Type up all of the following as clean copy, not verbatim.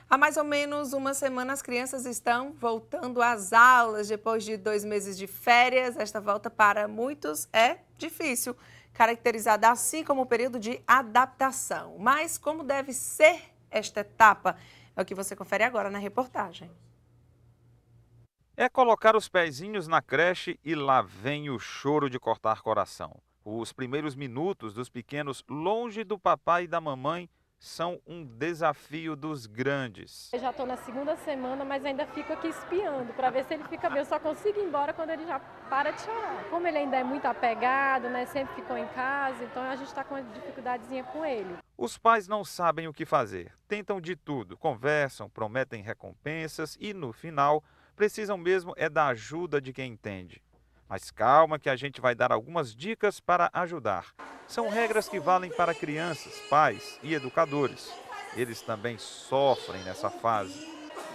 Há mais ou menos uma semana, as crianças estão voltando às aulas depois de 2 meses de férias. Esta volta para muitos é difícil, caracterizada assim como o período de adaptação. Mas como deve ser esta etapa? É o que você confere agora na reportagem. É colocar os pezinhos na creche e lá vem o choro de cortar coração. Os primeiros minutos dos pequenos longe do papai e da mamãe são um desafio dos grandes. Eu já estou na segunda semana, mas ainda fico aqui espiando para ver se ele fica bem. Eu só consigo ir embora quando ele já para de chorar. Como ele ainda é muito apegado, né, sempre ficou em casa, então a gente está com uma dificuldadezinha com ele. Os pais não sabem o que fazer, tentam de tudo, conversam, prometem recompensas e, no final, precisam mesmo é da ajuda de quem entende. Mas calma que a gente vai dar algumas dicas para ajudar. São regras que valem para crianças, pais e educadores. Eles também sofrem nessa fase.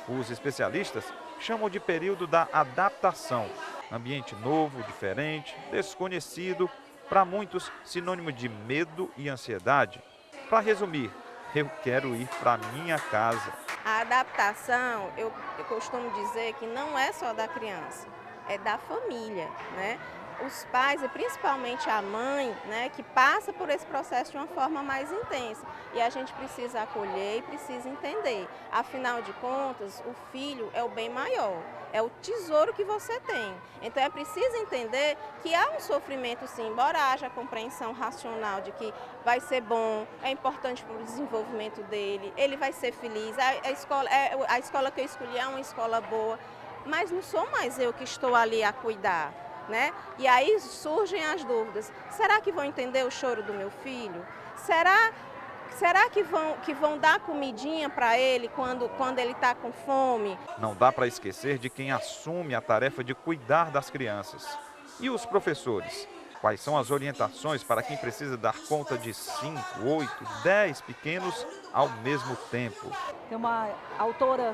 Os especialistas chamam de período da adaptação. Ambiente novo, diferente, desconhecido, para muitos sinônimo de medo e ansiedade. Para resumir, eu quero ir para minha casa. A adaptação, eu costumo dizer que não é só da criança, é da família, né? Os pais, e principalmente a mãe, né, que passa por esse processo de uma forma mais intensa. E a gente precisa acolher e precisa entender. Afinal de contas, o filho é o bem maior, é o tesouro que você tem. Então é preciso entender que há um sofrimento sim, embora haja a compreensão racional de que vai ser bom, é importante para o desenvolvimento dele, ele vai ser feliz, a escola que eu escolhi é uma escola boa, mas não sou mais eu que estou ali a cuidar. Né? E aí surgem as dúvidas, será que vão entender o choro do meu filho? Será que vão dar comidinha para ele quando ele está com fome? Não dá para esquecer de quem assume a tarefa de cuidar das crianças. E os professores? Quais são as orientações para quem precisa dar conta de 5, 8, 10 pequenos ao mesmo tempo? Tem uma autora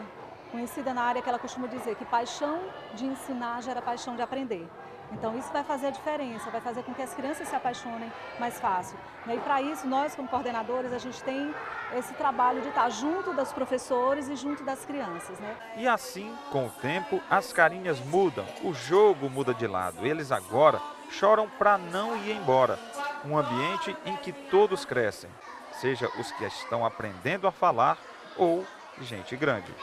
conhecida na área que ela costuma dizer que paixão de ensinar gera paixão de aprender. Então isso vai fazer a diferença, vai fazer com que as crianças se apaixonem mais fácil. E para isso, nós como coordenadores, a gente tem esse trabalho de estar junto dos professores e junto das crianças. Né? E assim, com o tempo, as carinhas mudam, o jogo muda de lado. Eles agora choram para não ir embora. Um ambiente em que todos crescem, seja os que estão aprendendo a falar ou gente grande.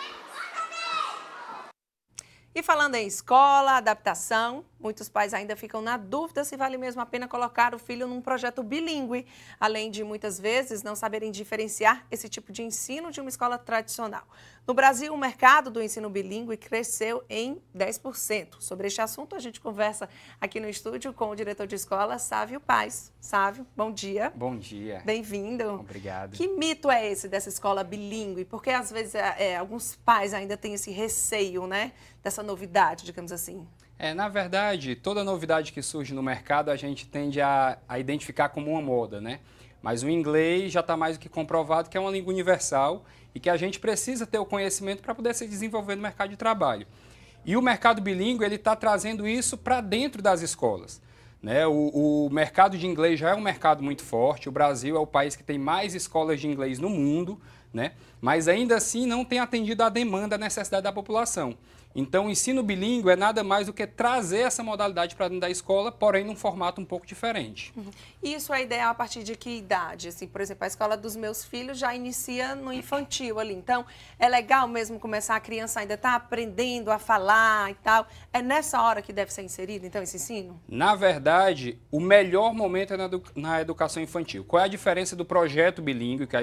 E falando em escola, adaptação, muitos pais ainda ficam na dúvida se vale mesmo a pena colocar o filho num projeto bilíngue, além de muitas vezes não saberem diferenciar esse tipo de ensino de uma escola tradicional. No Brasil, o mercado do ensino bilíngue cresceu em 10%. Sobre este assunto, a gente conversa aqui no estúdio com o diretor de escola, Sávio Paes. Sávio, bom dia. Bom dia. Bem-vindo. Obrigado. Que mito é esse dessa escola bilíngue? Porque às vezes alguns pais ainda têm esse receio, né, dessa novidade, digamos assim. Na verdade, toda novidade que surge no mercado a gente tende a identificar como uma moda, né? Mas o inglês já está mais do que comprovado que é uma língua universal e que a gente precisa ter o conhecimento para poder se desenvolver no mercado de trabalho. E o mercado bilíngue ele está trazendo isso para dentro das escolas. Né? O mercado de inglês já é um mercado muito forte, o Brasil é o país que tem mais escolas de inglês no mundo, né? Mas ainda assim não tem atendido à demanda, à necessidade da população. Então, o ensino bilíngue é nada mais do que trazer essa modalidade para dentro da escola, porém num formato um pouco diferente. E isso é ideal a partir de que idade? Assim, por exemplo, a escola dos meus filhos já inicia no infantil ali. Então, é legal mesmo começar, a criança ainda está aprendendo a falar e tal. É nessa hora que deve ser inserido, então, esse ensino? Na verdade, o melhor momento é na educação infantil. Qual é a diferença do projeto bilíngue que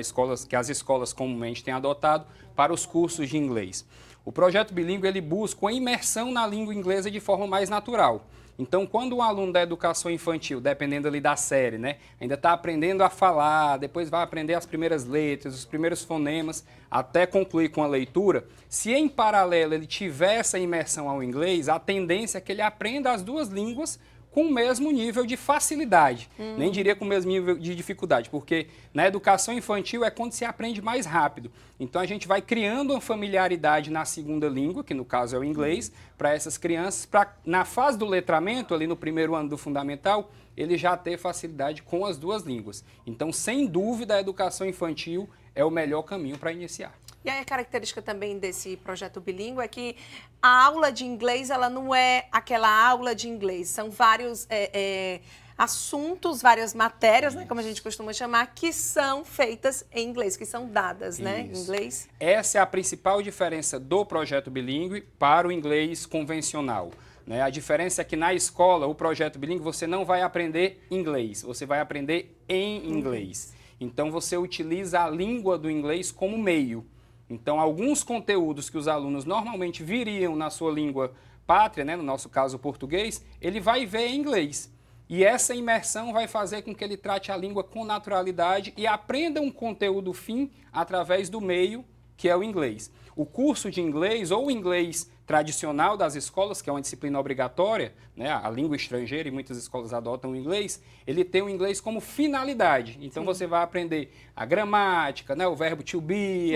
as escolas comumente têm adotado para os cursos de inglês? O projeto bilíngue ele busca a imersão na língua inglesa de forma mais natural. Então, quando um aluno da educação infantil, dependendo ali da série, né, ainda está aprendendo a falar, depois vai aprender as primeiras letras, os primeiros fonemas, até concluir com a leitura, se em paralelo ele tiver essa imersão ao inglês, a tendência é que ele aprenda as duas línguas com o mesmo nível de facilidade, nem diria com o mesmo nível de dificuldade, porque na educação infantil é quando se aprende mais rápido. Então a gente vai criando uma familiaridade na segunda língua, que no caso é o inglês, para essas crianças, para na fase do letramento, ali no primeiro ano do fundamental, ele já ter facilidade com as duas línguas. Então, sem dúvida, a educação infantil é o melhor caminho para iniciar. E aí a característica também desse projeto bilíngue é que a aula de inglês, ela não é aquela aula de inglês, são vários assuntos, várias matérias, né, como a gente costuma chamar, que são feitas em inglês, que são dadas, né, em inglês. Essa é a principal diferença do projeto bilíngue para o inglês convencional. Né? A diferença é que na escola, o projeto bilíngue, você não vai aprender inglês, você vai aprender em inglês. Então, você utiliza a língua do inglês como meio. Então, alguns conteúdos que os alunos normalmente viriam na sua língua pátria, né, no nosso caso o português, ele vai ver em inglês. E essa imersão vai fazer com que ele trate a língua com naturalidade e aprenda um conteúdo fim através do meio, que é o inglês. O curso de inglês, ou o inglês tradicional das escolas, que é uma disciplina obrigatória, né, a língua estrangeira, e muitas escolas adotam o inglês, ele tem o inglês como finalidade. Então, você vai aprender a gramática, né, o verbo to be,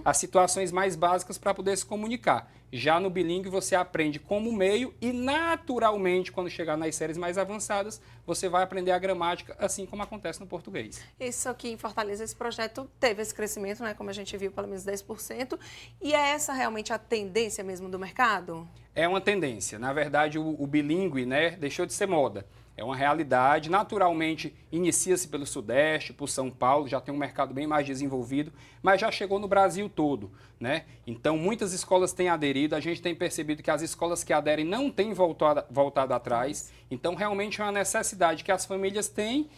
as situações mais básicas para poder se comunicar. Já no bilíngue, você aprende como meio e, naturalmente, quando chegar nas séries mais avançadas, você vai aprender a gramática, assim como acontece no português. Isso aqui em Fortaleza, esse projeto teve esse crescimento, né, como a gente viu, pelo menos 10%. E é essa realmente a tendência mesmo do mercado? É uma tendência. Na verdade, o bilíngue, né, deixou de ser moda. É uma realidade. Naturalmente, inicia-se pelo Sudeste, por São Paulo, já tem um mercado bem mais desenvolvido, mas já chegou no Brasil todo, né? Então, muitas escolas têm aderido. A gente tem percebido que as escolas que aderem não têm voltado atrás. Então, realmente é uma necessidade que as famílias têm,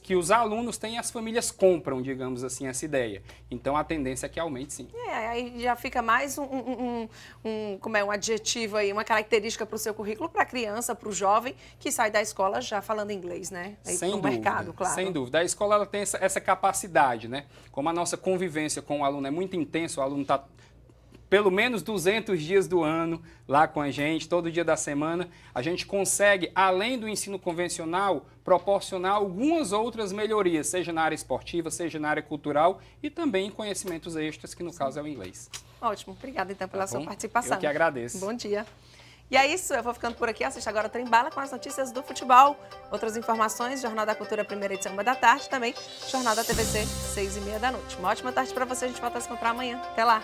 que os alunos têm e as famílias compram, digamos assim, essa ideia. Então, a tendência é que aumente, sim. Aí já fica mais como é um adjetivo aí, uma característica para o seu currículo, para a criança, para o jovem que sai da escola já falando inglês, né? Aí Sem dúvida, mercado, claro. Sem dúvida. A escola ela tem essa capacidade, né? Como a nossa convivência com o aluno é muito intensa, o aluno está pelo menos 200 dias do ano lá com a gente, todo dia da semana, a gente consegue, além do ensino convencional, proporcionar algumas outras melhorias, seja na área esportiva, seja na área cultural e também em conhecimentos extras, que no caso é o inglês. Ótimo, obrigada então pela sua participação. Eu que agradeço. Bom dia. E é isso, eu vou ficando por aqui. Assista agora o Trem Bala com as notícias do futebol. Outras informações, Jornal da Cultura, primeira edição, 1h, também Jornal da TVC, 6h30. Uma ótima tarde para você, a gente volta a se encontrar amanhã. Até lá!